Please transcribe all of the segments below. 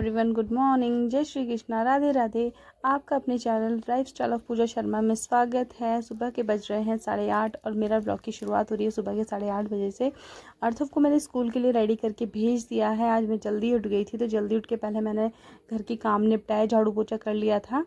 Everyone, good morning, जय श्री कृष्णा, राधे राधे। आपका अपने चैनल लाइफ स्टाइल ऑफ पूजा शर्मा में स्वागत है। सुबह के बज रहे हैं 8:30 और मेरा ब्लॉग की शुरुआत हो रही है सुबह के 8:30 बजे से। अर्थव को मैंने स्कूल के लिए रेडी करके भेज दिया है। आज मैं जल्दी उठ गई थी तो जल्दी उठ के पहले मैंने घर की काम निपटाए, झाड़ू पोछा कर लिया था।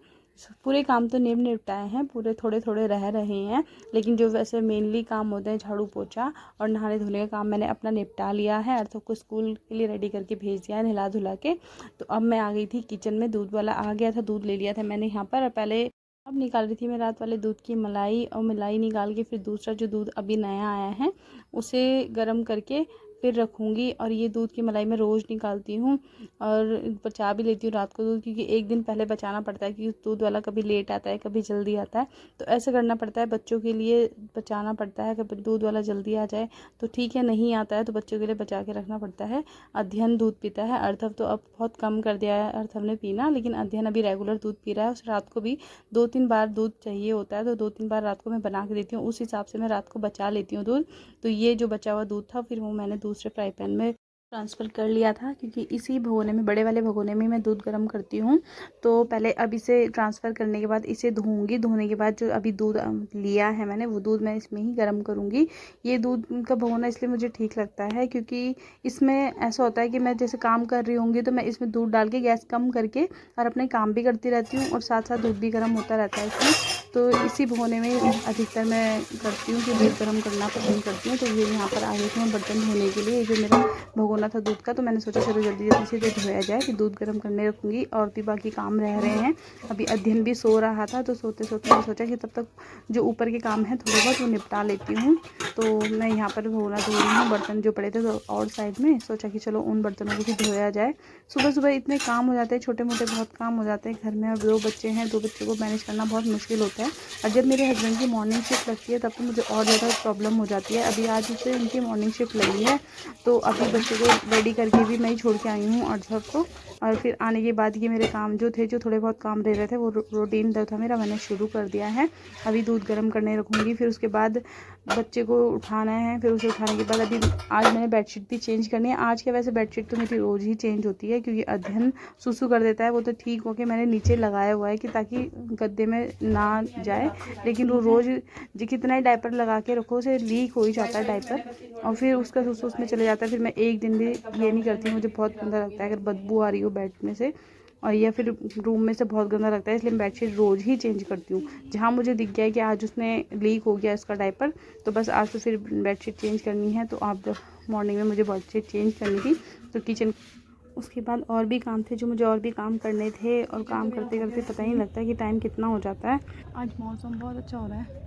पूरे काम तो निपटाए हैं, पूरे थोड़े थोड़े रह रहे हैं, लेकिन जो वैसे मेनली काम होते हैं झाड़ू पोछा और नहाने धोने का काम मैंने अपना निपटा लिया है। अर्थव को स्कूल के लिए रेडी करके भेज दिया है नहला धुला के। तो अब मैं आ गई थी किचन में। दूध वाला आ गया था, दूध ले लिया था मैंने यहाँ पर। और पहले अब निकाल रही थी मैं रात वाले दूध की मलाई, और मलाई निकाल के फिर दूसरा जो दूध अभी नया आया है उसे गर्म करके फिर रखूँगी। और ये दूध की मलाई मैं रोज़ निकालती हूँ और बचा भी लेती हूँ रात को दूध, क्योंकि एक दिन पहले बचाना पड़ता है, क्योंकि दूध वाला कभी लेट आता है कभी जल्दी आता है। तो ऐसे करना पड़ता है, बच्चों के लिए बचाना पड़ता है। कभी दूध वाला जल्दी आ जाए तो ठीक है, नहीं आता है तो बच्चों के लिए बचा के रखना पड़ता है। अध्ययन दूध पीता है, अर्थव तो अब बहुत कम कर दिया है अर्थव ने पीना, लेकिन अध्ययन अभी रेगुलर दूध पी रहा है। उस रात को भी 2-3 बार दूध चाहिए होता है, तो 2-3 बार रात को मैं बना के देती हूँ। उस हिसाब से मैं रात को बचा लेती हूँ दूध। तो ये जो बचा हुआ दूध था फिर वो मैंने दूसरे फ्राई पैन में ट्रांसफ़र कर लिया था, क्योंकि इसी भगोने में, बड़े वाले भगोने में मैं दूध गर्म करती हूँ। तो पहले अब इसे ट्रांसफ़र करने के बाद इसे धोऊंगी। धोने के बाद जो अभी दूध लिया है मैंने, वो दूध मैं इसमें ही गर्म करूँगी। ये दूध का भगोना इसलिए मुझे ठीक लगता है, क्योंकि इसमें ऐसा होता है कि मैं जैसे काम कर रही होंगी तो मैं इसमें दूध डाल के गैस कम करके और अपने काम भी करती रहती हूँ, और साथ साथ दूध भी गर्म होता रहता है इसमें। तो इसी भगोने में अधिकतर मैं करती हूँ कि दूध गर्म करना पसंद करती हूँ। तो ये यहाँ पर आ गई थी मैं बर्तन धोने के लिए। जो मेरा भगोना था दूध का, तो मैंने सोचा चलो जल्दी जल्दी से तो धोया जाए, कि दूध गर्म करने रखूँगी और भी बाकी काम रह रहे हैं। अभी अध्ययन भी सो रहा था, तो सोते सोते मैंने सोचा कि तब तक जो ऊपर के काम हैं थोड़े बहुत वो निपटा लेती हूँ। तो मैं यहाँ पर भगोना धो रही हूँ, बर्तन जो पड़े थे तो और साइड में सोचा कि चलो उन बर्तनों को भी धोया जाए। सुबह सुबह इतने काम हो जाते हैं, छोटे मोटे बहुत काम हो जाते हैं घर में। और 2 बच्चे हैं, 2 बच्चों को मैनेज करना बहुत मुश्किल होता है। और जब मेरे हस्बैंड की मॉर्निंग शिफ्ट लगती है तब तो मुझे और ज़्यादा प्रॉब्लम हो जाती है। अभी आज से उनकी मॉर्निंग शिफ्ट लगी है, तो अभी बच्चों को रेडी करके भी मैं ही छोड़ के आई हूँ और सबको। और फिर आने के बाद ये मेरे काम जो थे, जो थोड़े बहुत काम रह रहे थे, वो रूटीन जो था मेरा मैंने शुरू कर दिया है। अभी दूध गर्म करने रखूँगी, फिर उसके बाद बच्चे को उठाना है। फिर उसे उठाने के बाद अभी आज मैंने बेडशीट भी चेंज करनी है। आज के वैसे बेडशीट तो मेरी रोज़ ही चेंज होती है, क्योंकि अध्ययन सुसु कर देता है। वो तो ठीक हो के मैंने नीचे लगाया हुआ है कि ताकि गद्दे में ना जाए, लेकिन वो रोज़ जो कितना ही डायपर लगा के रखो उसे लीक हो ही जाता है डायपर, और फिर उसका सुसु उसमें चले जाता है। फिर मैं एक दिन भी ये नहीं करती, मुझे बहुत गंदा लगता है अगर बदबू आ रही हो बेड में से, और या फिर रूम में से बहुत गंदा लगता है। इसलिए मैं बेडशीट रोज़ ही चेंज करती हूँ। जहाँ मुझे दिख गया है कि आज उसने लीक हो गया इसका डायपर, तो बस आज तो फिर बेडशीट चेंज करनी है। तो आप मॉर्निंग में मुझे बेडशीट चेंज करनी थी, तो किचन उसके बाद और भी काम थे जो मुझे और भी काम करने थे, और काम करते करते पता ही नहीं लगता है कि टाइम कितना हो जाता है। आज मौसम बहुत अच्छा हो रहा है,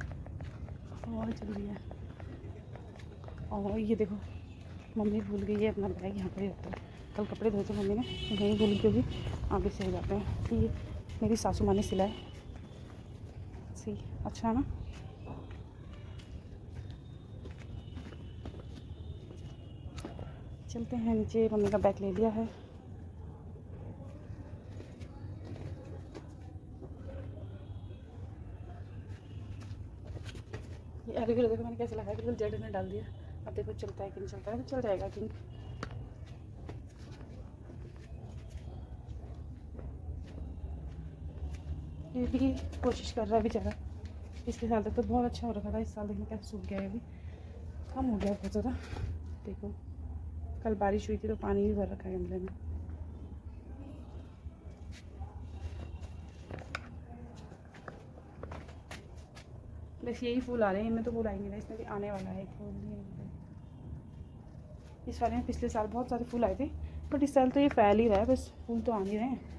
हवा चल रही है। और ये देखो, मम्मी भूल गई है अपना बैग यहाँ पर ही रखता है। कल कपड़े धोए थे मम्मी ने, वहीं भूल के भी आगे से हो जाते हैं। ये मेरी सासू माँ ने सिलाए, सी अच्छा ना। चलते हैं नीचे, मम्मी का बैग ले लिया है। ये एलोवेरा देखो मैंने कैसे लगाया, बिल्कुल जड़ में डाल दिया। अब देखो चलता है कि नहीं चलता है, तो चल जाएगा कि नहीं। ये भी कोशिश कर रहा है बेचारा। पिछले साल तक तो बहुत अच्छा हो रखा था, इस साल देखने कैसे सूख गया है। अभी कम हो गया बहुत ज़्यादा। देखो कल बारिश हुई थी तो पानी भी भर रखा है गमले में। बस यही फूल आ रहे हैं, इनमें तो फूल आएंगे ना, इसमें भी आने वाला है फूल। इस वाले में पिछले साल बहुत सारे फूल आए थे, बट इस साल तो ये फैल ही रहा है, बस फूल तो आ नहीं रहे हैं।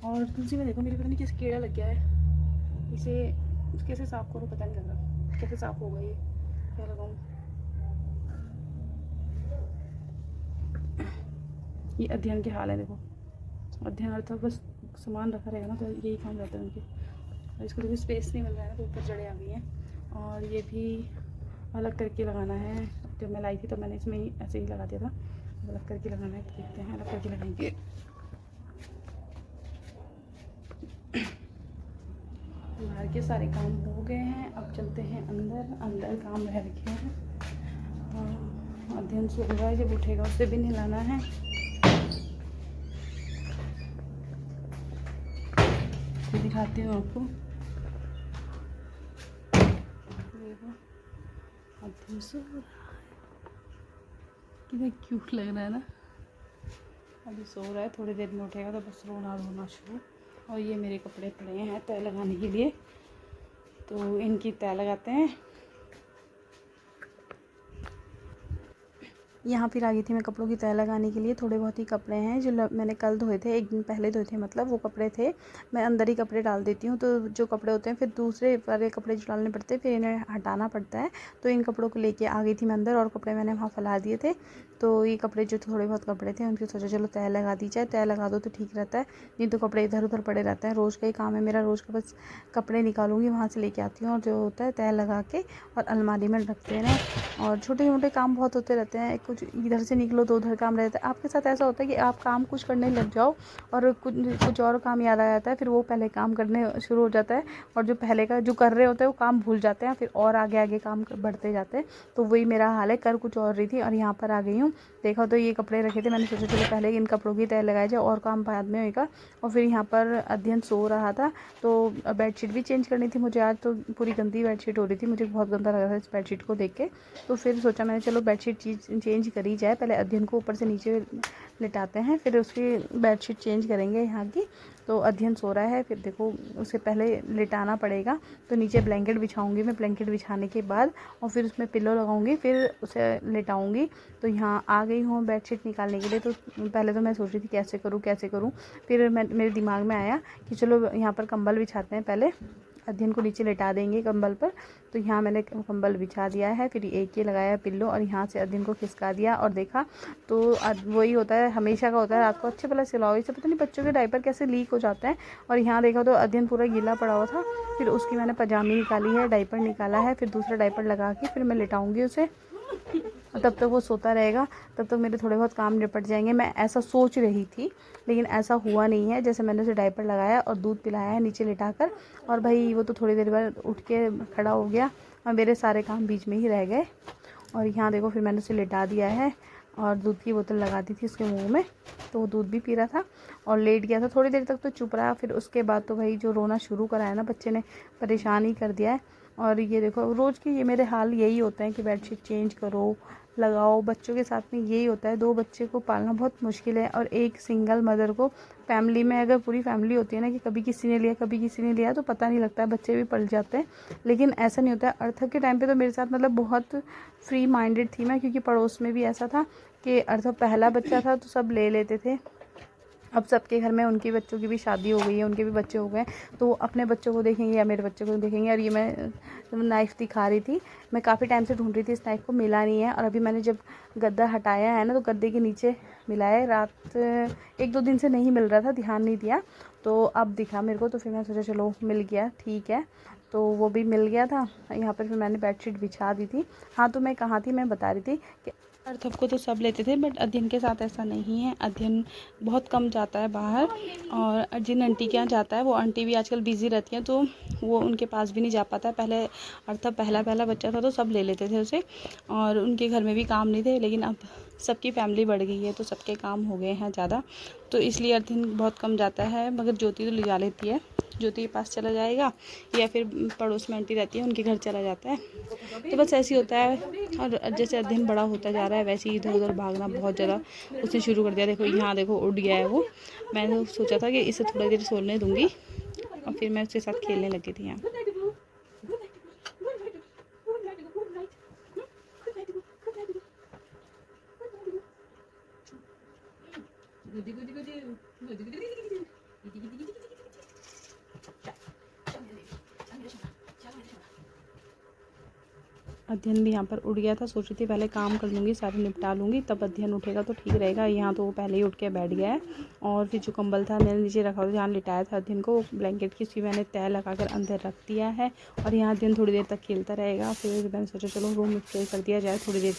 और तुलसी में देखो मेरे पता नहीं कैसे कीड़ा लग गया है, इसे कैसे साफ़ करो पता नहीं लग रहा, कैसे साफ़ होगा ये, क्या लगाऊँ। ये अध्ययन के हाल है देखो, अध्ययन अर्थात बस सामान रखा रहेगा ना तो यही काम रहता है उनके। और इसको देखो स्पेस नहीं मिल रहा है ना, तो ऊपर जड़ें आ गई हैं। और ये भी अलग करके लगाना है। जब मैं लाई थी तो मैंने इसमें ही ऐसे ही लगा दिया था, अलग करके लगाना है, तो देखते हैं अलग करके लगाएंगे। बाहर के सारे काम हो गए हैं, अब चलते हैं अंदर। अंदर काम रह रखे हैं, और अध्ययन सो रहा है, जब उठेगा उसे भी नहलाना है। ये दिखाती हूँ आपको, देखो अध्ययन सो रहा है, कितना क्यूट लग रहा है ना। अभी सो रहा है, थोड़ी देर में उठेगा तो बस रोना रोना शुरू। और ये मेरे कपड़े पड़े हैं तय लगाने के लिए, तो इनकी तय लगाते हैं। यहाँ फिर आ गई थी मैं कपड़ों की तय लगाने के लिए। थोड़े बहुत ही कपड़े हैं जो मैंने कल धोए थे, एक दिन पहले धोए थे, मतलब वो कपड़े थे। मैं अंदर ही कपड़े डाल देती हूँ, तो जो कपड़े होते हैं फिर दूसरे वाले कपड़े जो डालने पड़ते हैं, फिर इन्हें हटाना पड़ता है। तो इन कपड़ों को लेके आ गई थी मैं अंदर, और कपड़े मैंने वहाँ फैला दिए थे। तो ये कपड़े जो थोड़े बहुत कपड़े थे उनकी सोचा चलो तय लगा दी जाए, तय लगा दो तो ठीक रहता है, नहीं तो कपड़े इधर उधर पड़े रहते हैं। रोज़ का ही काम है मेरा, रोज़ का बस कपड़े निकालूंगी वहाँ से लेके आती हूँ, और जो होता है तय लगा के और अलमारी में रखते हैं। और छोटे मोटे काम बहुत होते रहते हैं, कुछ इधर से निकलो तो उधर काम रहता है। आपके साथ ऐसा होता है कि आप काम कुछ करने लग जाओ और कुछ और काम याद आ जाता है, फिर वो पहले काम करने शुरू हो जाता है, और जो पहले का जो कर रहे होते हैं वो काम भूल जाते हैं, फिर और आगे आगे काम बढ़ते जाते हैं। तो वही मेरा हाल है, कर कुछ और रही थी और यहाँ पर आ गई हूँ। देखो तो ये कपड़े रखे थे, मैंने सोचा चलो पहले इन कपड़ों की तय लगाई जाए और काम बाद में होगा। और फिर यहाँ पर अध्ययन सो रहा था, तो बेडशीट भी चेंज करनी थी मुझे आज, तो पूरी गंदी बेडशीट हो रही थी, मुझे बहुत गंदा लग रहा था इस बेडशीट को देख के। तो फिर सोचा मैंने चलो बेडशीट चेंज करी जाए, पहले अध्ययन को ऊपर से नीचे लिटाते हैं, फिर उसकी बेडशीट चेंज करेंगे यहाँ की। तो अध्ययन सो रहा है, फिर देखो उसे पहले लिटाना पड़ेगा, तो नीचे ब्लैंकेट बिछाऊंगी मैं, ब्लैंकेट बिछाने के बाद और फिर उसमें पिलो लगाऊंगी, फिर उसे लिटाऊंगी। तो यहाँ आ गई हूँ बेडशीट निकालने के लिए। तो पहले तो मैं सोच रही थी कैसे करूँ, फिर मेरे दिमाग में आया कि चलो यहाँ पर कंबल बिछाते हैं, पहले अध्ययन को नीचे लेटा देंगे कंबल पर। तो यहाँ मैंने कंबल बिछा दिया है, फिर एक ये लगाया पिल्लो और यहाँ से अध्ययन को खिसका दिया। और देखा तो वही होता है, हमेशा का होता है, रात को अच्छे भला सिलाओ, इसे पता नहीं बच्चों के डायपर कैसे लीक हो जाते हैं। और यहाँ देखा तो अध्ययन पूरा गीला पड़ा हुआ था, फिर उसकी मैंने पजामी निकाली है, डायपर निकाला है, फिर दूसरा डायपर लगा के फिर मैं लिटाऊँगी उसे। तब तक वो सोता रहेगा, तब तक मेरे थोड़े बहुत काम निपट जाएंगे। मैं ऐसा सोच रही थी, लेकिन ऐसा हुआ नहीं है। जैसे मैंने उसे डायपर लगाया और दूध पिलाया है नीचे लिटाकर, और भाई वो तो थोड़ी देर बाद उठ के खड़ा हो गया और मेरे सारे काम बीच में ही रह गए। और यहाँ देखो फिर मैंने उसे लिटा दिया है और दूध की बोतल लगा दी थी उसके मुंह में, तो वो दूध भी पी रहा था और लेट गया था। थोड़ी देर तक तो चुप रहा, फिर उसके बाद तो भाई जो रोना शुरू कराया ना बच्चे ने, परेशान ही कर दिया है। और ये देखो रोज़ की ये मेरे हाल यही होते हैं कि बेडशीट चेंज करो, लगाओ। बच्चों के साथ में यही होता है, 2 बच्चे को पालना बहुत मुश्किल है। और एक सिंगल मदर को, फैमिली में अगर पूरी फैमिली होती है ना कि कभी किसी ने लिया कभी किसी ने लिया, तो पता नहीं लगता है, बच्चे भी पल जाते हैं। लेकिन ऐसा नहीं होता है। अर्थव के टाइम पे तो मेरे साथ मतलब बहुत फ्री माइंडेड थी मैं, क्योंकि पड़ोस में भी ऐसा था कि अर्थव पहला बच्चा था तो सब ले लेते थे। अब सबके घर में उनके बच्चों की भी शादी हो गई है, उनके भी बच्चे हो गए, तो वो अपने बच्चों को देखेंगे या मेरे बच्चों को देखेंगे। और ये मैं नाइफ़ दिखा रही थी, मैं काफ़ी टाइम से ढूंढ रही थी इस नाइफ़ को, मिला नहीं है। और अभी मैंने जब गद्दा हटाया है ना, तो गद्दे के नीचे मिला है। रात 1-2 दिन से नहीं मिल रहा था, ध्यान नहीं दिया, तो अब दिखा मेरे को, तो फिर मैं सोचा चलो मिल गया ठीक है, तो वो भी मिल गया था। यहाँ पर फिर मैंने बेडशीट बिछा दी थी। हाँ तो मैं कहाँ थी, मैं बता रही थी कि अर्थव को तो सब लेते थे, बट अध्ययन के साथ ऐसा नहीं है। अध्ययन बहुत कम जाता है बाहर, और जिन आंटी के यहाँ जाता है वो आंटी भी आजकल बिज़ी रहती हैं, तो वो उनके पास भी नहीं जा पाता है। पहले अर्थव पहला बच्चा था तो सब ले लेते थे उसे, और उनके घर में भी काम नहीं थे, लेकिन अब सबकी फैमिली बढ़ गई है तो सबके काम हो गए हैं ज़्यादा, तो इसलिए अध्ययन बहुत कम जाता है। मगर ज्योति तो ले जा लेती है, ज्योति के पास चला जाएगा, या फिर पड़ोस में आंटी रहती है उनके घर चला जाता है। तो बस ऐसे ही होता है। और जैसे अध्ययन बड़ा होता जा रहा है वैसे ही इधर उधर भागना बहुत ज़्यादा उसने शुरू कर दिया। देखो यहाँ देखो उड़ गया है वो। मैंने सोचा था कि इसे थोड़ी देर सोने दूंगी, और फिर मैं उसके साथ खेलने लगी थी यहाँ। अध्ययन भी यहाँ पर उठ गया था, सोच रही थी पहले काम कर लूँगी, सारे निपटा लूँगी, तब अध्ययन उठेगा तो ठीक रहेगा। यहाँ तो वो पहले ही उठ के बैठ गया है। और फिर जो कंबल था मैंने नीचे रखा था, जहाँ लिटाया था अध्ययन को, ब्लैंकेट की उसकी मैंने तय लगाकर अंदर रख दिया है। और यहाँ अध्ययन थोड़ी देर तक खेलता रहेगा। फिर मैंने सोचा चलो रूम स्प्रे कर दिया जाए थोड़ी देर,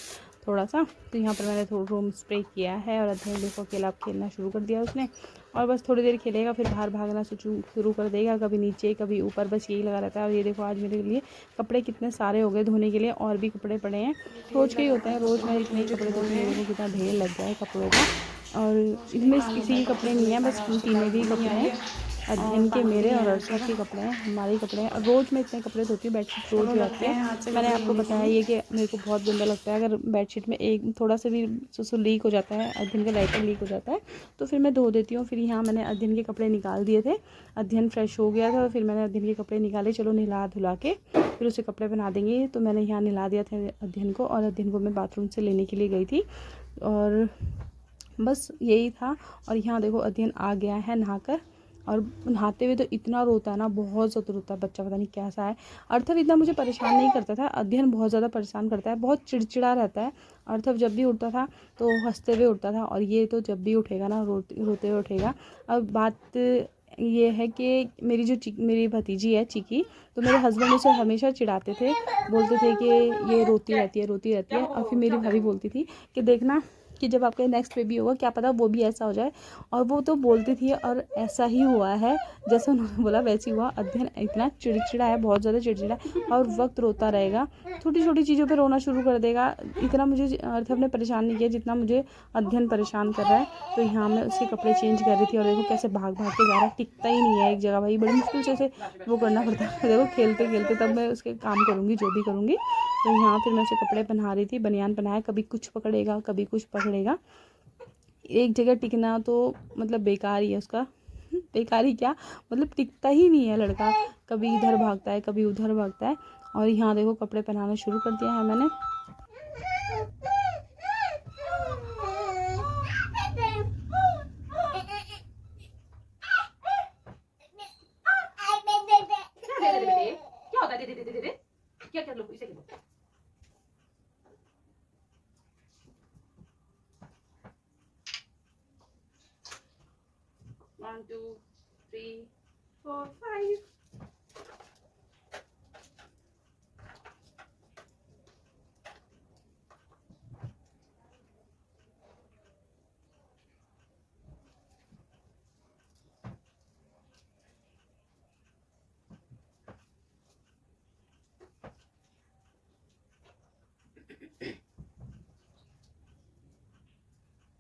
थोड़ा सा। तो यहाँ पर मैंने थोड़ा रूम स्प्रे किया है, और अध्ययन देखो अकेला खेलना शुरू कर दिया उसने। और बस थोड़ी देर खेलेगा, फिर बाहर भागना शुरू कर देगा, कभी नीचे कभी ऊपर, बस यही लगा रहता है। और ये देखो आज मेरे लिए कपड़े कितने सारे हो गए धोने के लिए, और भी कपड़े पड़े हैं। रोज़ के ही होते हैं, रोज़ मैं इतने कपड़े धोती हूँ। देखो कितना ढेर लग गया है कपड़ों का, और इनमें किसी के कपड़े नहीं है, बस तीनों भी कपड़े हैं। अध्ययन के मेरे और अर्षद के कपड़े हैं, हमारे कपड़े हैं। रोज़ मैं इतने कपड़े धोती हूँ, बेडशीट रोज़ धोती है। मैंने आपको बताया ये कि मेरे को बहुत गंदा लगता है अगर बेडशीट में एक थोड़ा सा भी सुसु लीक हो जाता है, अध्ययन का डायपर लीक हो जाता है तो फिर मैं धो देती हूँ। फिर यहाँ मैंने अध्ययन के कपड़े निकाल दिए थे, अध्ययन फ्रेश हो गया था, फिर मैंने अध्ययन के कपड़े निकाले, चलो नहला धुला के फिर उसे कपड़े बना देंगे। तो मैंने यहाँ नहला दिया था अध्ययन को, और अध्ययन को मैं बाथरूम से लेने के लिए गई थी और बस यही था। और यहाँ देखो अध्ययन आ गया है नहाकर, और नहाते हुए तो इतना रोता है ना, बहुत ज़्यादा रोता है बच्चा, पता नहीं कैसा है। अर्थव इतना मुझे परेशान नहीं करता था, अध्ययन बहुत ज़्यादा परेशान करता है, बहुत चिड़चिड़ा रहता है। अर्थव जब भी उठता था तो हंसते हुए उठता था, और ये तो जब भी उठेगा ना रोते हुए उठेगा। अब बात ये है कि मेरी भतीजी है चिकी, तो मेरे हस्बैंड उसे हमेशा चिढ़ाते थे, बोलते थे कि ये रोती रहती है। और फिर मेरी भाभी बोलती थी कि देखना कि जब आपका नेक्स्ट बेबी होगा क्या पता वो भी ऐसा हो जाए। और वो तो बोलती थी और ऐसा ही हुआ है, जैसे उन्होंने बोला वैसे ही हुआ। अध्ययन इतना चिड़चिड़ा है, बहुत ज़्यादा चिड़चिड़ा, और वक्त रोता रहेगा, छोटी छोटी चीज़ों पे रोना शुरू कर देगा। इतना मुझे अर्थव ने परेशान नहीं किया जितना मुझे अध्ययन परेशान कर रहा है। तो यहाँ मैं उसके कपड़े चेंज कर रही थी, और देखो कैसे भाग भाग के जा रहा है, टिकता ही नहीं है एक जगह भाई, बड़ी मुश्किल से उसे वो करना पड़ता है। देखो खेलते खेलते तब मैं उसके काम करूँगी जो भी करूँगी। तो यहाँ फिर मैं उसे कपड़े पहना रही थी, बनियान पहनाया, कभी कुछ पकड़ेगा कभी कुछ पकड़ेगा, एक जगह टिकना तो मतलब बेकार ही है उसका। बेकार ही क्या, मतलब टिकता ही नहीं है लड़का, कभी इधर भागता है कभी उधर भागता है। और यहाँ देखो कपड़े पहनाना शुरू कर दिया है मैंने। क्या होता है दे दे दे दे दे, क्या कर लो इसे लो। 1 2 3 4 5।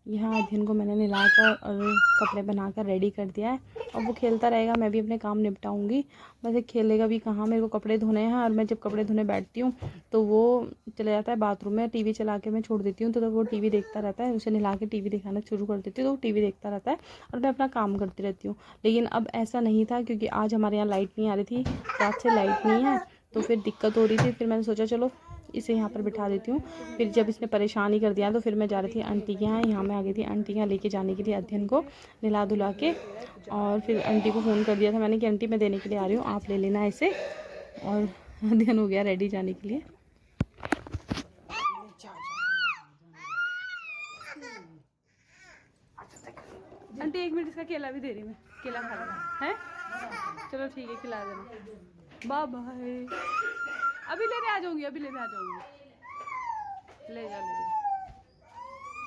यहाँ अध्ययन को मैंने नहलाकर और कपड़े बनाकर रेडी कर दिया है, और वो खेलता रहेगा, मैं भी अपने काम निपटाऊंगी। वैसे खेलेगा भी कहाँ, मेरे को कपड़े धोने हैं, और मैं जब कपड़े धोने बैठती हूँ तो वो चले जाता है बाथरूम में, टीवी चला के मैं छोड़ देती हूँ, तो वो टीवी देखता रहता है। उसे नहला के टीवी दिखाना शुरू कर देती हूँ तो वो टीवी देखता रहता है, और मैं अपना काम करती रहती हूँ। लेकिन अब ऐसा नहीं था, क्योंकि आज हमारे यहाँ लाइट नहीं आ रही थी, रात से लाइट नहीं है, तो फिर दिक्कत हो रही थी। फिर मैंने सोचा चलो इसे यहाँ पर बिठा देती हूँ। फिर जब इसने परेशान ही कर दिया तो फिर मैं जा रही थी आंटी के यहाँ मैं आ गई थी आंटी के यहाँ लेके जाने के लिए अध्ययन को नहला धुला के। और फिर आंटी को फ़ोन कर दिया था मैंने कि आंटी मैं देने के लिए आ रही हूँ, आप ले लेना इसे। और अध्ययन हो गया रेडी जाने के लिए। आंटी 1 मिनट, इसका केला भी दे रही मैं, केला खा रहा है। चलो ठीक है, खिला देना, बाय बाय। अभी लेने आ जाऊंगी, अभी लेने आ जाऊंगी, ले जा।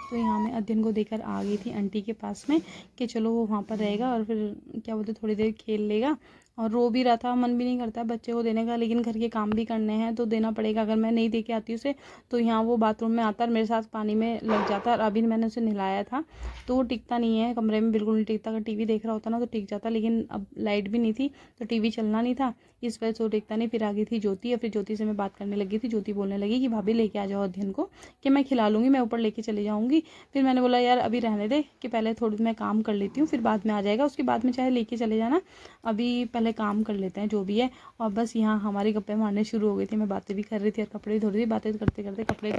तो यहाँ मैं अध्ययन को देकर आ गई थी आंटी के पास में कि चलो वो वहाँ पर रहेगा, और फिर क्या बोलते थोड़ी देर खेल लेगा। और रो भी रहा था, मन भी नहीं करता है बच्चे को देने का, लेकिन घर के काम भी करने हैं तो देना पड़ेगा। अगर मैं नहीं दे के आती उसे तो यहाँ वो बाथरूम में आता और मेरे साथ पानी में लग जाता। और अभी मैंने उसे नहलाया था तो वो टिकता नहीं है कमरे में, बिल्कुल नहीं टिकता। अगर टीवी देख रहा होता ना तो टिक जाता, लेकिन अब लाइट भी नहीं थी तो टीवी चलना नहीं था, इस वजह से वो टिकता नहीं। फिर आ गई थी ज्योति, और फिर ज्योति से मैं बात करने लगी थी। ज्योति बोलने लगी कि भाभी लेके आ जाओ अध्ययन को, कि मैं खिला लूँगी, मैं ऊपर लेके चले जाऊँगी। फिर मैंने बोला यार अभी रहने दे, कि पहले थोड़ी मैं काम कर लेती हूँ, फिर बाद में आ जाएगा, उसके बाद में चाहे लेके चले जाना, अभी पहले काम कर लेते हैं जो भी है। और बस यहाँ हमारी गप्पे मारने शुरू हो गई थी, मैं बातें भी कर रही थी और कपड़े धो रही थी। बातें करते करते कपड़े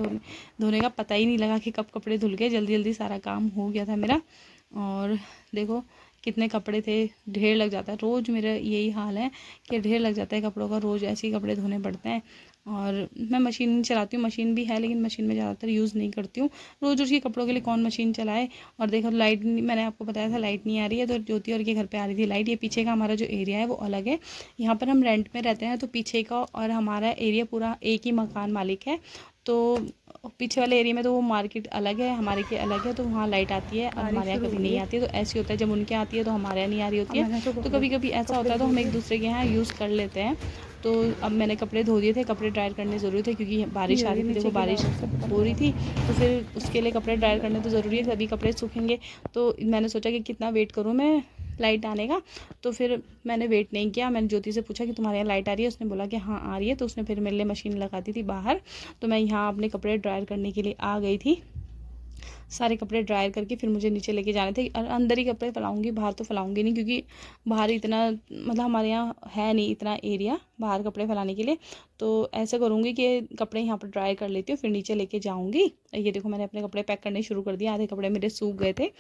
धोने का पता ही नहीं लगा कि कब कपड़े धुल गए, जल्दी जल्दी सारा काम हो गया था मेरा। और देखो कितने कपड़े थे, ढेर लग जाता है, रोज़ मेरा यही हाल है कि ढेर लग जाता है कपड़ों का, रोज़ ऐसे ही कपड़े धोने पड़ते हैं। और मैं मशीन चलाती हूँ, मशीन भी है लेकिन मशीन में ज़्यादातर यूज़ नहीं करती हूँ, रोज़ उसके कपड़ों के लिए कौन मशीन चलाए। और देखो लाइट, मैंने आपको बताया था लाइट नहीं आ रही है, तो ज्योति और के घर पे आ रही थी लाइट। ये पीछे का हमारा जो एरिया है वो अलग है, यहाँ पर हम रेंट में रहते हैं, तो पीछे का और हमारा एरिया पूरा एक ही मकान मालिक है। तो पीछे वाले एरिया में तो वो मार्केट अलग है, हमारे के अलग है, तो वहाँ लाइट आती है और हमारे यहाँ कभी नहीं आती है। तो ऐसे होता है, जब उनके आती है तो हमारे यहाँ नहीं आ रही होती है, तो कभी कभी ऐसा होता है तो हम एक दूसरे के यहाँ यूज़ कर लेते हैं। तो अब मैंने कपड़े धो दिए थे, कपड़े ड्रायर करने ज़रूरी थे क्योंकि बारिश आ रही थी, देखो बारिश हो रही थी, तो फिर उसके लिए कपड़े ड्रायर करने तो ज़रूरी है, तभी कपड़े सूखेंगे। तो मैंने सोचा कि कितना वेट करूँ मैं, लाइट आने का। तो फिर मैंने वेट नहीं किया, मैंने ज्योति से पूछा कि तुम्हारे यहाँ लाइट आ रही है? उसने बोला कि हाँ आ रही है। तो उसने फिर मेरे लिए मशीन लगा दी थी बाहर। तो मैं यहाँ अपने कपड़े ड्रायर करने के लिए आ गई थी। सारे कपड़े ड्रायर करके फिर मुझे नीचे लेके जाने थे। और अंदर ही कपड़े फैलाऊंगी, बाहर तो फैलाऊंगी नहीं, क्योंकि बाहर इतना मतलब हमारे यहाँ है नहीं इतना एरिया बाहर कपड़े फैलाने के लिए। तो ऐसा करूँगी कि कपड़े यहाँ पर ड्राई कर लेती हूँ, फिर नीचे लेके जाऊँगी। ये देखो मैंने अपने कपड़े पैक करने शुरू कर दिए, आधे कपड़े मेरे सूख गए थे।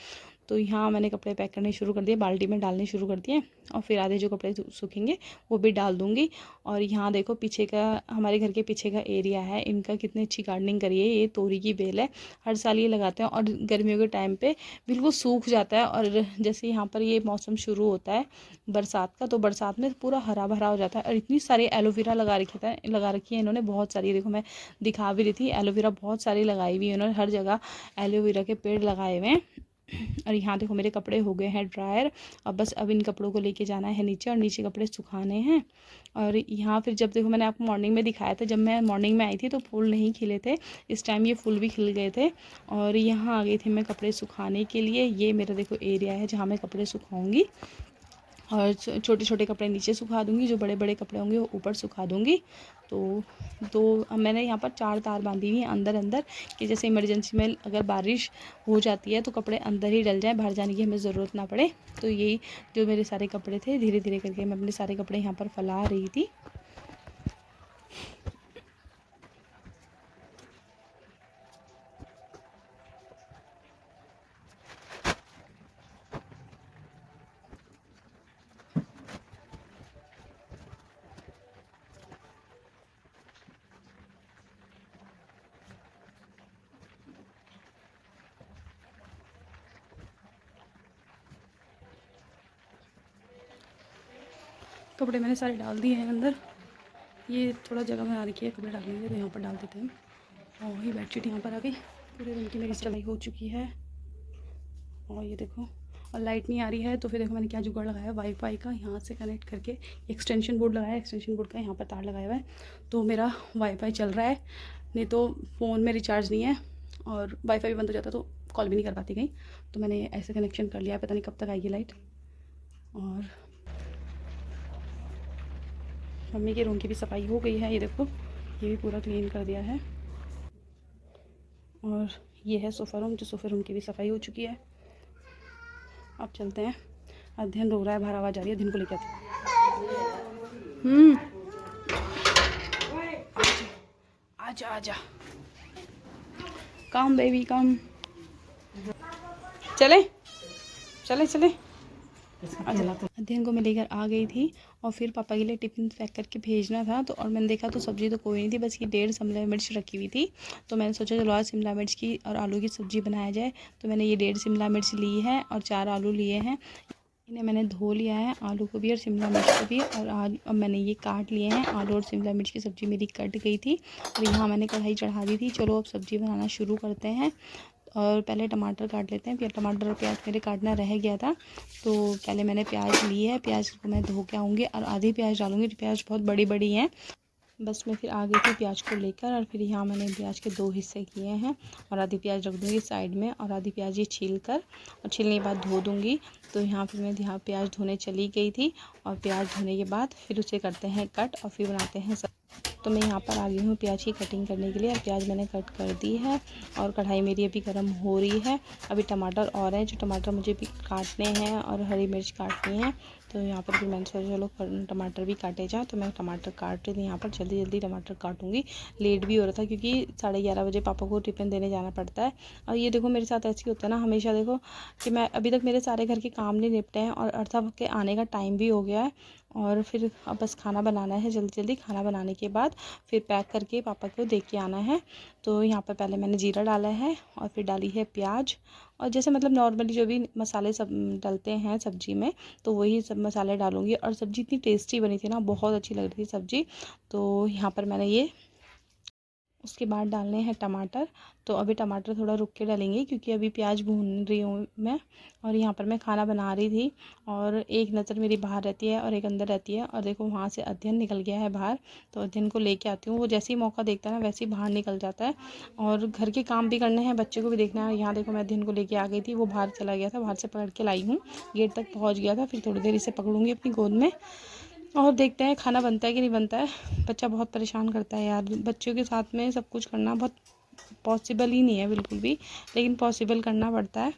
तो यहाँ मैंने कपड़े पैक करने शुरू कर दिए, बाल्टी में डालने शुरू कर दिए। और फिर आधे जो कपड़े सूखेंगे वो भी डाल दूँगी। और यहाँ देखो पीछे का, हमारे घर के पीछे का एरिया है, इनका कितनी अच्छी गार्डनिंग करी है। ये तोरी की बेल है, हर साल ये लगाते हैं और गर्मियों के टाइम पे बिल्कुल सूख जाता है। और जैसे यहाँ पर ये मौसम शुरू होता है बरसात का, तो बरसात में पूरा हरा भरा हो जाता है। और इतनी सारी एलोवेरा लगा रखी है इन्होंने, बहुत सारी। देखो मैं दिखा भी रही थी, एलोवेरा बहुत सारी लगाई हुई है इन्होंने, हर जगह एलोवेरा के पेड़ लगाए हुए हैं। और यहाँ देखो मेरे कपड़े हो गए हैं ड्रायर। अब बस अब इन कपड़ों को लेके जाना है नीचे, और नीचे कपड़े सुखाने हैं। और यहाँ फिर जब देखो मैंने आपको मॉर्निंग में दिखाया था, जब मैं मॉर्निंग में आई थी तो फूल नहीं खिले थे, इस टाइम ये फूल भी खिल गए थे। और यहाँ आ गई थी मैं कपड़े सुखाने के लिए। ये मेरा देखो एरिया है जहाँ मैं कपड़े सुखाऊंगी। और छोटे छोटे कपड़े नीचे सुखा दूँगी, जो बड़े बड़े कपड़े होंगे वो ऊपर सुखा दूँगी। तो मैंने यहाँ पर 4 तार बांधी हुई हैं अंदर अंदर, कि जैसे इमरजेंसी में अगर बारिश हो जाती है तो कपड़े अंदर ही डल जाएँ, बाहर जाने की हमें ज़रूरत ना पड़े। तो यही जो मेरे सारे कपड़े थे, धीरे धीरे करके मैं अपने सारे कपड़े यहाँ पर फैला रही थी। कपड़े मैंने सारे डाल दिए हैं अंदर। ये थोड़ा जगह बना रखी है कपड़े डालने के, तो यहाँ पर डाल देते हैं। और वही बेडशीट यहाँ पर आ गई, पूरे रूम की मेरी सिलाई हो चुकी है। और ये देखो, और लाइट नहीं आ रही है, तो फिर देखो मैंने क्या जुगाड़ लगाया, वाईफाई का यहाँ से कनेक्ट करके एक्सटेंशन बोर्ड लगाया। एक्सटेंशन बोर्ड का यहाँ पर तार लगाया हुआ है, तो मेरा वाईफाई चल रहा है। नहीं तो फ़ोन में रिचार्ज नहीं है और वाईफाई भी बंद हो जाता तो कॉल भी नहीं कर पाती कहीं। तो मैंने ऐसे कनेक्शन कर लिया है, पता नहीं कब तक आएगी लाइट। और मम्मी के रूम की भी सफाई हो गई है, ये देखो ये भी पूरा क्लीन कर दिया है। और ये है सोफ़ा रूम, जो सोफ़ा रूम की भी सफाई हो चुकी है। अब चलते हैं। अध्ययन रो रहा है, बाहर आवाज़ आ रही है, दिन को लेकर आजा आजा, कम बेबी कम, चले चले चले। अध्ययन को मैं लेकर आ गई थी, और फिर पापा के लिए टिफ़िन पैक करके भेजना था। तो और मैंने देखा तो सब्ज़ी तो कोई नहीं थी, बस ये 1.5 शिमला मिर्च रखी हुई थी। तो मैंने सोचा चलो आज शिमला मिर्च की और आलू की सब्ज़ी बनाया जाए। तो मैंने ये 1.5 शिमला मिर्च ली है और 4 आलू लिए हैं। इन्हें मैंने धो लिया है, आलू को भी और शिमला मिर्च को भी। और आज अब मैंने ये काट लिए हैं। आलू और शिमला मिर्च की सब्ज़ी मेरी कट गई थी, और यहाँ मैंने कढ़ाई चढ़ा दी थी। चलो अब सब्ज़ी बनाना शुरू करते हैं। और पहले टमाटर काट लेते हैं। फिर टमाटर और प्याज मेरे काटना रह गया था, तो पहले मैंने प्याज ली है। प्याज को मैं धो के आऊँगी और आधी प्याज डालूँगी, प्याज बहुत बड़ी बड़ी हैं। बस मैं फिर आ गई थी प्याज को लेकर, और फिर यहाँ मैंने प्याज के 2 हिस्से किए हैं। और आधी प्याज रख दूँगी साइड में, और आधी प्याज ये छील कर और छीलने के बाद धो दूँगी। तो यहाँ फिर मैं यहाँ प्याज धोने चली गई थी, और प्याज धोने के बाद फिर उसे करते हैं कट, और फिर बनाते हैं सब। तो मैं यहाँ पर आ गई हूँ प्याज की कटिंग करने के लिए, और प्याज मैंने कट कर दी है। और कढ़ाई मेरी अभी गर्म हो रही है। अभी टमाटर और हैं, जो टमाटर मुझे भी काटने हैं, और हरी मिर्च काटनी है। तो यहाँ पर भी मैंने सोचा चलो टमाटर भी काटे जाए, तो मैं टमाटर काट रही थी यहाँ पर। जल्दी जल्दी टमाटर काटूंगी, लेट भी हो रहा था क्योंकि 11:30 बजे पापा को टिफ़िन देने जाना पड़ता है। और ये देखो मेरे साथ ऐसे ही होता है ना हमेशा, देखो कि मैं अभी तक मेरे सारे घर के काम नहीं निपटे हैं, और अर्थव के आने का टाइम भी हो गया है। और फिर अब बस खाना बनाना है जल्दी जल्दी। खाना बनाने के बाद फिर पैक करके पापा को दे के आना है। तो यहाँ पर पहले मैंने जीरा डाला है, और फिर डाली है प्याज, और जैसे मतलब नॉर्मली जो भी मसाले सब डलते हैं सब्ज़ी में, तो वही सब मसाले डालूँगी। और सब्ज़ी इतनी टेस्टी बनी थी ना, बहुत अच्छी लग रही थी सब्ज़ी। तो यहाँ पर मैंने ये उसके बाद डालने हैं टमाटर। तो अभी टमाटर थोड़ा रुक के डालेंगे क्योंकि अभी प्याज भून रही हूँ मैं। और यहाँ पर मैं खाना बना रही थी और एक नज़र मेरी बाहर रहती है और एक अंदर रहती है। और देखो वहाँ से अध्ययन निकल गया है बाहर, तो अध्ययन को लेके आती हूँ। वो जैसे ही मौका देखता है ना वैसे ही बाहर निकल जाता है। और घर के काम भी करने हैं, बच्चे को भी देखना है। यहाँ देखो मैं अध्ययन को लेके आ गई थी, वो बाहर चला गया था, बाहर से पकड़ के लाई हूँ, गेट तक पहुँच गया था। फिर थोड़ी देर इसे पकड़ूंगी अपनी गोद में और देखते हैं खाना बनता है कि नहीं बनता है। बच्चा बहुत परेशान करता है यार, बच्चों के साथ में सब कुछ करना बहुत पॉसिबल ही नहीं है बिल्कुल भी, लेकिन पॉसिबल करना पड़ता है,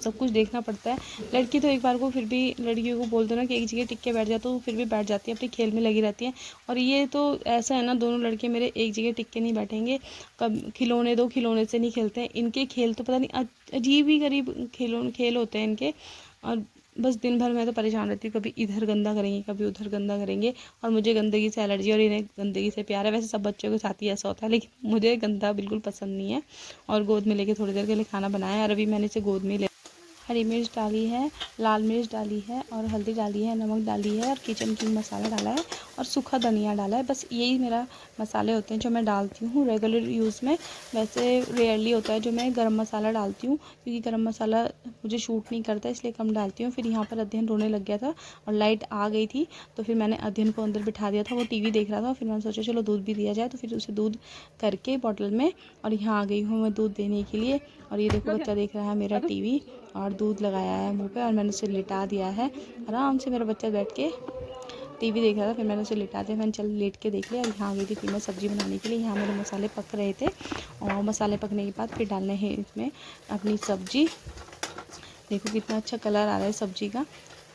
सब कुछ देखना पड़ता है। लड़की तो एक बार को फिर भी, लड़कियों को बोल दो ना कि एक जगह टिक के बैठ जा तो फिर भी बैठ जाती है, अपने खेल में लगी रहती है। और ये तो ऐसा है ना, दोनों लड़के मेरे एक जगह टिक के नहीं बैठेंगे। कब खिलौने दो, खिलौने से नहीं खेलते हैं। इनके खेल तो पता नहीं अजीब ही गरीब खेल होते हैं इनके। और बस दिन भर मैं तो परेशान रहती हूँ, कभी इधर गंदा करेंगे कभी उधर गंदा करेंगे। और मुझे गंदगी से एलर्जी और इन्हें गंदगी से प्यार है। वैसे सब बच्चों के साथ ही ऐसा होता है, लेकिन मुझे गंदा बिल्कुल पसंद नहीं है। और गोद में लेके थोड़ी देर के लिए खाना बनाया और अभी मैंने इसे गोद में हरी मिर्च डाली है, लाल मिर्च डाली है और हल्दी डाली है, नमक डाली है और किचन किंग मसाला डाला है और सूखा धनिया डाला है। बस यही मेरा मसाले होते हैं जो मैं डालती हूँ रेगुलर यूज़ में। वैसे रेयरली होता है जो मैं गरम मसाला डालती हूँ, क्योंकि गरम मसाला मुझे शूट नहीं करता, इसलिए कम डालती हूँ। फिर यहाँ पर अध्ययन रोने लग गया था और लाइट आ गई थी, तो फिर मैंने अध्ययन को अंदर बिठा दिया था, वो टीवी देख रहा था। फिर मैंने सोचा चलो दूध भी दिया जाए, तो फिर उसे दूध करके बॉटल में, और यहाँ आ गई हूँ मैं दूध देने के लिए। और ये देखो बच्चा देख रहा है मेरा टीवी और दूध लगाया है मुंह पे, और मैंने उसे लिटा दिया है। आराम से मेरा बच्चा बैठ के टीवी देख रहा था, फिर मैंने उसे लिटा दिया। मैंने चल लेट के देख लिया। और यहाँ आ गई थी फिर मैं सब्ज़ी बनाने के लिए। यहाँ मेरे मसाले पक रहे थे और मसाले पकने के बाद फिर डालने हैं इसमें अपनी सब्ज़ी। देखो कितना अच्छा कलर आ रहा है सब्ज़ी का,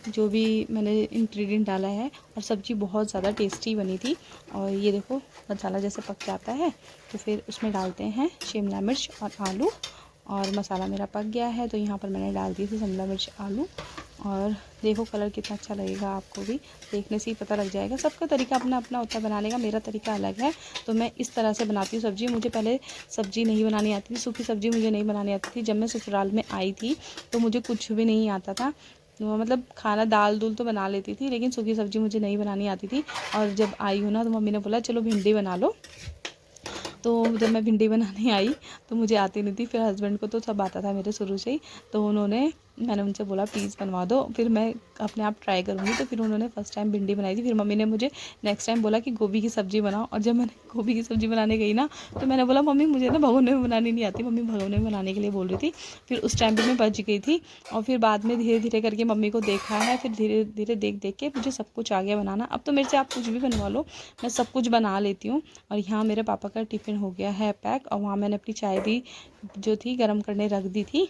जो भी मैंने इंग्रेडिएंट डाला है। और सब्ज़ी बहुत ज़्यादा टेस्टी बनी थी। और ये देखो मसाला जैसे पक जाता है तो फिर उसमें डालते हैं शिमला मिर्च और आलू। और मसाला मेरा पक गया है तो यहाँ पर मैंने डाल दी थी शिमला मिर्च आलू। और देखो कलर कितना अच्छा लगेगा, आपको भी देखने से ही पता लग जाएगा। सबका तरीका अपना अपना होता है बनाने का, मेरा तरीका अलग है। तो मैं इस तरह से बनाती हूँ सब्ज़ी। मुझे पहले सब्ज़ी नहीं बनानी आती थी, सूखी सब्ज़ी मुझे नहीं बनानी आती थी। जब मैं ससुराल में आई थी तो मुझे कुछ भी नहीं आता था, मतलब खाना दाल दूल तो बना लेती थी, लेकिन सूखी सब्ज़ी मुझे नहीं बनानी आती थी। और जब आई हूँ ना तो मम्मी ने बोला चलो भिंडी बना लो। तो जब मैं भिंडी बनाने आई तो मुझे आती नहीं थी। फिर हस्बैंड को तो सब आता था मेरे शुरू से ही, तो मैंने उनसे बोला प्लीज़ बनवा दो, फिर मैं अपने आप ट्राई करूँगी। तो फिर उन्होंने फ़र्स्ट टाइम भिंडी बनाई थी। फिर मम्मी ने मुझे नेक्स्ट टाइम बोला कि गोभी की सब्ज़ी बनाओ। और जब मैंने गोभी की सब्ज़ी बनाने गई ना तो मैंने बोला मम्मी मुझे ना भगोने में बनानी नहीं आती। मम्मी भगोने में बनाने के लिए बोल रही थी। फिर उस टाइम पर मैं बच गई थी। और फिर बाद में धीरे धीरे करके मम्मी को देखा है, फिर धीरे धीरे देख देख के मुझे सब कुछ आ गया बनाना। अब तो मेरे से आप कुछ भी बनवा लो, मैं सब कुछ बना लेती हूँ। और यहाँ मेरे पापा का टिफ़िन हो गया है पैक, और वहाँ मैंने अपनी चाय भी जो थी गर्म करने रख दी थी।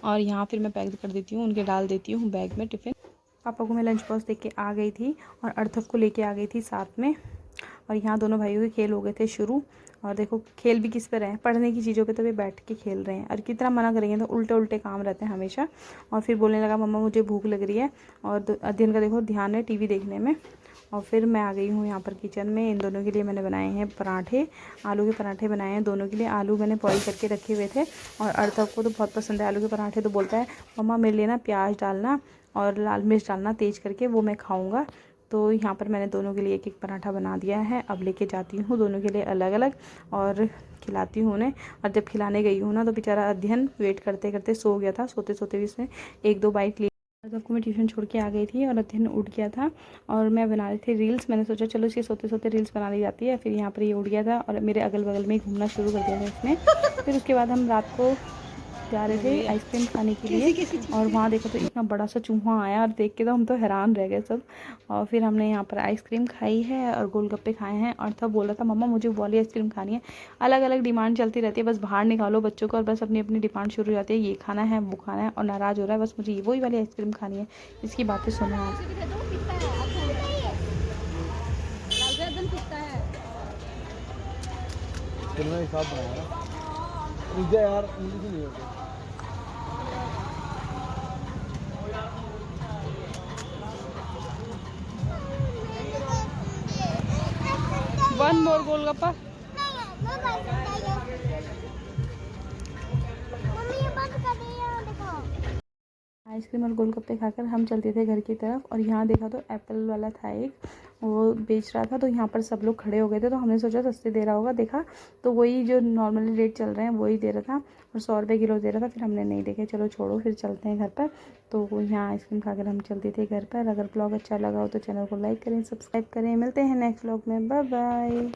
और यहाँ फिर मैं पैक कर देती हूँ, उनके डाल देती हूँ बैग में टिफ़िन। पापा को मैं लंच बॉक्स देख के आ गई थी और अर्थव को लेके आ गई थी साथ में। और यहाँ दोनों भाइयों के खेल हो गए थे शुरू। और देखो खेल भी किस पे रहे हैं, पढ़ने की चीज़ों पे तो वे बैठ के खेल रहे हैं। और कितना मना करेंगे तो उल्टे उल्टे काम रहते हैं हमेशा। और फिर बोलने लगा मम्मा मुझे भूख लग रही है। और अध्ययन का देखो ध्यान है टीवी देखने में। और फिर मैं आ गई हूँ यहाँ पर किचन में। इन दोनों के लिए मैंने बनाए हैं पराठे, आलू के पराठे बनाए हैं दोनों के लिए। आलू मैंने बॉईल करके रखे हुए थे और अर्थव को तो बहुत पसंद है आलू के पराठे। तो बोलता है मम्मा मेरे लिए ना प्याज डालना और लाल मिर्च डालना तेज़ करके, वो मैं खाऊँगा। तो यहाँ पर मैंने दोनों के लिए एक एक पराठा बना दिया है। अब लेके जाती हूँ दोनों के लिए अलग अलग और खिलाती हूँ उन्हें। और जब खिलाने गई हूँ ना तो बेचारा अध्ययन वेट करते करते सो गया था। सोते सोते भी इसने एक दो बाइट ली। सबको मैं ट्यूशन छोड़ के आ गई थी और अध्ययन उठ गया था और मैं बना रही थी रील्स। मैंने सोचा चलो इसके सोते सोते रील्स बना ली जाती है। फिर यहाँ पर ये उठ गया था और मेरे अगल बगल में ही घूमना शुरू कर दिया था इसने। फिर उसके बाद हम रात को जा रहे थे आइसक्रीम खाने के लिए और वहाँ देखो तो इतना बड़ा सा चूहा आया और देख के तो हम तो हैरान रह गए सब। और फिर हमने यहाँ पर आइसक्रीम खाई है और गोलगप्पे खाए हैं। और तब बोला था मम्मा मुझे वो वाली आइसक्रीम खानी है। अलग अलग डिमांड चलती रहती है, बस बाहर निकालो बच्चों को और बस अपनी अपनी डिमांड शुरू हो जाती है, ये खाना है वो खाना है। और नाराज़ हो रहा है बस मुझे वही वाली आइसक्रीम खानी है। इसकी बातें सुनो आप। यार इंग्लिश नहीं होती। One more golgappa. आइसक्रीम और गोलगप्पे खाकर हम चलते थे घर की तरफ। और यहाँ देखा तो एप्पल वाला था एक, वो बेच रहा था, तो यहाँ पर सब लोग खड़े हो गए थे, तो हमने सोचा सस्ते दे रहा होगा। देखा तो वही जो नॉर्मली रेट चल रहे हैं वही दे रहा था, और 100 रुपये किलो दे रहा था। फिर हमने नहीं देखे, चलो छोड़ो, फिर चलते हैं घर पर। तो यहाँ आइसक्रीम खाकर हम चलते थे घर पर। अगर ब्लॉग अच्छा लगा हो तो चैनल को लाइक करें, सब्सक्राइब करें। मिलते हैं नेक्स्ट ब्लॉग में, बाय बाय।